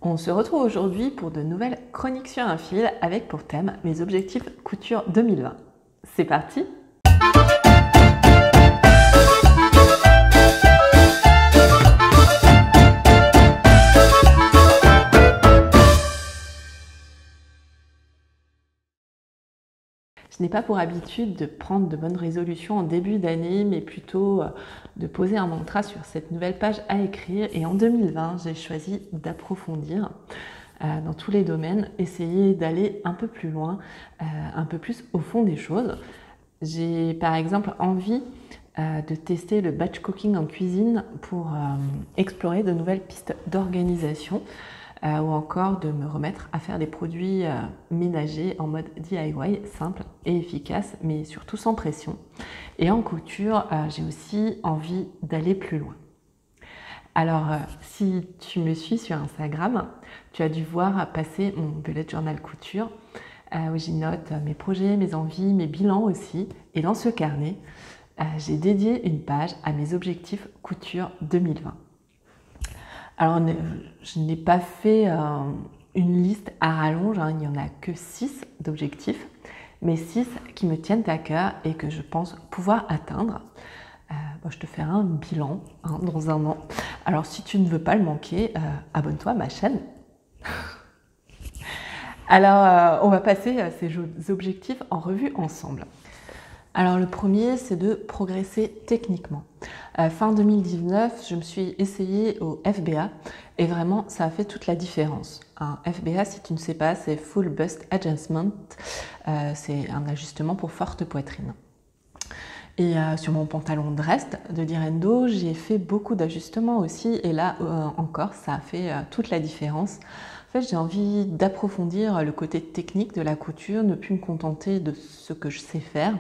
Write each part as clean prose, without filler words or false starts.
On se retrouve aujourd'hui pour de nouvelles chroniques sur un fil avec pour thème mes objectifs couture 2020. C'est parti! Je n'ai pas pour habitude de prendre de bonnes résolutions en début d'année, mais plutôt de poser un mantra sur cette nouvelle page à écrire. Et en 2020, j'ai choisi d'approfondir dans tous les domaines, essayer d'aller un peu plus loin, un peu plus au fond des choses. J'ai par exemple envie de tester le batch cooking en cuisine pour explorer de nouvelles pistes d'organisation. Ou encore de me remettre à faire des produits ménagers en mode DIY, simple et efficace, mais surtout sans pression. Et en couture, j'ai aussi envie d'aller plus loin. Alors, si tu me suis sur Instagram, tu as dû voir passer mon bullet journal couture, où j'y note mes projets, mes envies, mes bilans aussi. Et dans ce carnet, j'ai dédié une page à mes objectifs couture 2020. Alors, je n'ai pas fait une liste à rallonge, il n'y en a que 6 d'objectifs, mais 6 qui me tiennent à cœur et que je pense pouvoir atteindre. Je te ferai un bilan dans un an. Alors, si tu ne veux pas le manquer, abonne-toi à ma chaîne. Alors, on va passer ces objectifs en revue ensemble. Alors le premier, c'est de progresser techniquement. Fin 2019, je me suis essayée au FBA et vraiment, ça a fait toute la différence. Un FBA, si tu ne sais pas, c'est Full Bust Adjustment. C'est un ajustement pour forte poitrine. Et sur mon pantalon dress de Direndo, j'ai fait beaucoup d'ajustements aussi. Et là encore, ça a fait toute la différence. En fait, j'ai envie d'approfondir le côté technique de la couture, ne plus me contenter de ce que je sais faire,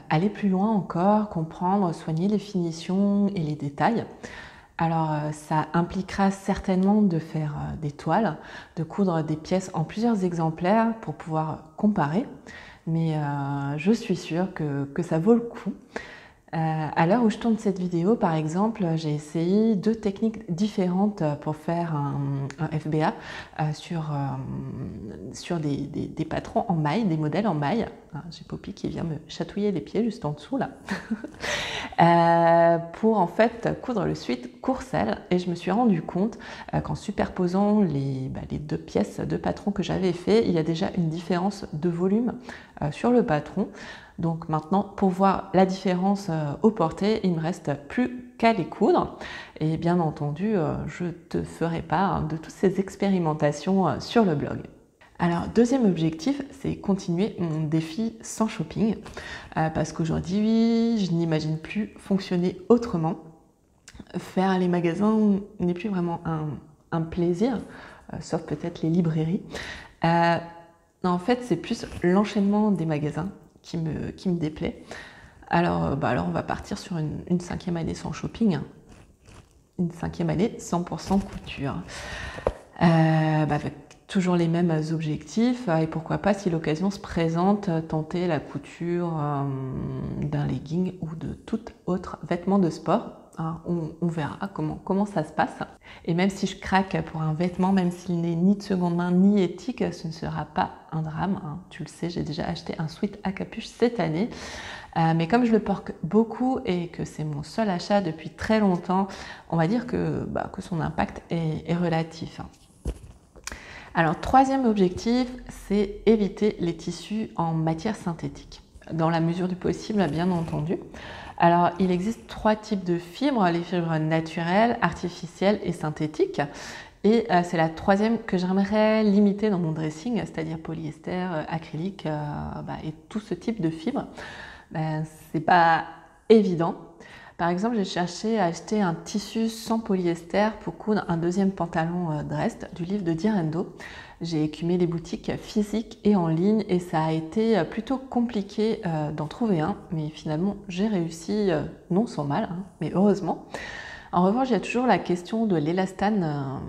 aller plus loin encore, comprendre, soigner les finitions et les détails. Alors, ça impliquera certainement de faire des toiles, de coudre des pièces en plusieurs exemplaires pour pouvoir comparer. Mais je suis sûre que ça vaut le coup. À l'heure où je tourne cette vidéo, par exemple, j'ai essayé 2 techniques différentes pour faire un FBA sur des patrons en maille, des modèles en maille. J'ai Poppy qui vient me chatouiller les pieds juste en dessous là. Pour en fait coudre le sweat courcelle, et je me suis rendu compte qu'en superposant les 2 pièces de patron que j'avais fait, il y a déjà une différence de volume sur le patron. Donc maintenant, pour voir la différence au porté, il ne me reste plus qu'à les coudre. Et bien entendu, je te ferai part de toutes ces expérimentations sur le blog. Alors, deuxième objectif, c'est continuer mon défi sans shopping. Parce qu'aujourd'hui, je n'imagine plus fonctionner autrement. Faire les magasins n'est plus vraiment un plaisir, sauf peut-être les librairies. En fait, c'est plus l'enchaînement des magasins qui me déplaît. Alors on va partir sur une 5e année sans shopping, une 5e année 100% couture. Avec toujours les mêmes objectifs, et pourquoi pas, si l'occasion se présente, tenter la couture d'un legging ou de tout autre vêtement de sport. On verra comment ça se passe. Et même si je craque pour un vêtement, même s'il n'est ni de seconde main ni éthique, ce ne sera pas un drame. Tu le sais, j'ai déjà acheté un sweat à capuche cette année. Mais comme je le porte beaucoup et que c'est mon seul achat depuis très longtemps, on va dire que son impact est relatif. Alors, 3e objectif, c'est éviter les tissus en matière synthétique. Dans la mesure du possible, bien entendu. Alors, il existe 3 types de fibres, les fibres naturelles, artificielles et synthétiques. Et c'est la 3e que j'aimerais limiter dans mon dressing, c'est-à-dire polyester, acrylique et tout ce type de fibres. C'est pas évident. Par exemple, j'ai cherché à acheter un tissu sans polyester pour coudre un 2e pantalon dress du livre de Direndo. J'ai écumé les boutiques physiques et en ligne et ça a été plutôt compliqué d'en trouver un. Mais finalement, j'ai réussi, non sans mal, mais heureusement. En revanche, il y a toujours la question de l'élastane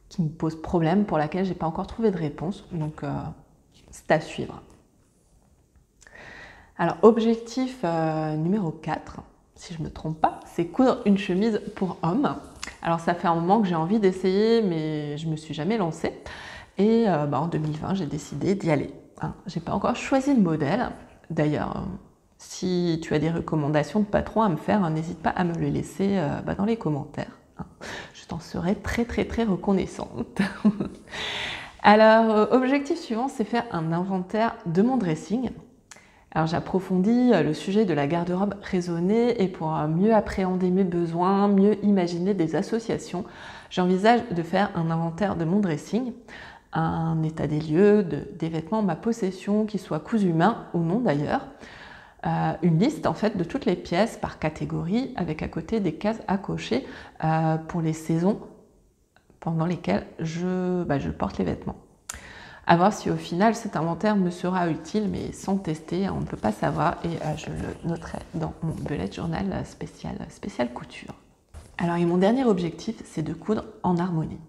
qui me pose problème, pour laquelle je n'ai pas encore trouvé de réponse. Donc, c'est à suivre. Alors, objectif numéro 4. Si je ne me trompe pas, c'est coudre une chemise pour homme. Alors ça fait un moment que j'ai envie d'essayer, mais je me suis jamais lancée. Et en 2020, j'ai décidé d'y aller. Hein. J'ai pas encore choisi le modèle. D'ailleurs, si tu as des recommandations de patrons à me faire, n'hésite pas à me les laisser dans les commentaires. Hein. Je t'en serai très reconnaissante. Alors, objectif suivant, c'est faire un inventaire de mon dressing. Alors j'approfondis le sujet de la garde-robe raisonnée et pour mieux appréhender mes besoins, mieux imaginer des associations, j'envisage de faire un inventaire de mon dressing, un état des lieux, des vêtements en ma possession, qu'ils soient cousus main ou non d'ailleurs, une liste en fait de toutes les pièces par catégorie avec à côté des cases à cocher pour les saisons pendant lesquelles je porte les vêtements. À voir si au final cet inventaire me sera utile, mais sans tester, on ne peut pas savoir et je le noterai dans mon bullet journal spécial couture. Alors et mon dernier objectif, c'est de coudre en harmonie.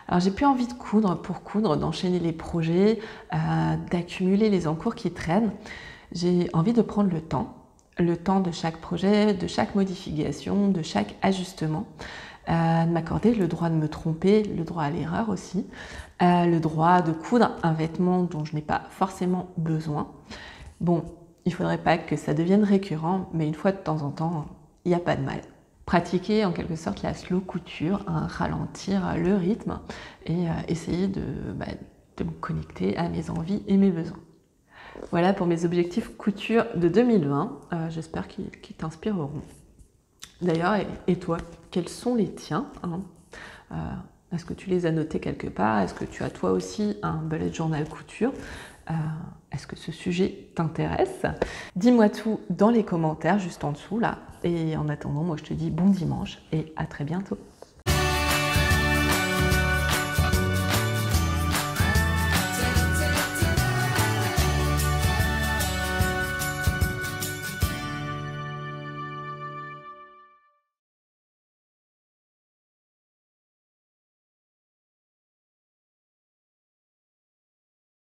Alors j'ai plus envie de coudre pour coudre, d'enchaîner les projets, d'accumuler les encours qui traînent. J'ai envie de prendre le temps de chaque projet, de chaque modification, de chaque ajustement. De m'accorder le droit de me tromper, le droit à l'erreur aussi, le droit de coudre un vêtement dont je n'ai pas forcément besoin. Bon, il ne faudrait pas que ça devienne récurrent, mais une fois de temps en temps, il n'y a pas de mal. Pratiquer en quelque sorte la slow couture, ralentir le rythme et essayer de me connecter à mes envies et mes besoins. Voilà pour mes objectifs couture de 2020, j'espère qu'ils t'inspireront. D'ailleurs, et toi, quels sont les tiens hein Est-ce que tu les as notés quelque part? Est-ce que tu as toi aussi un bullet journal couture? Est-ce que ce sujet t'intéresse? Dis-moi tout dans les commentaires juste en dessous là. Et en attendant, moi je te dis bon dimanche et à très bientôt.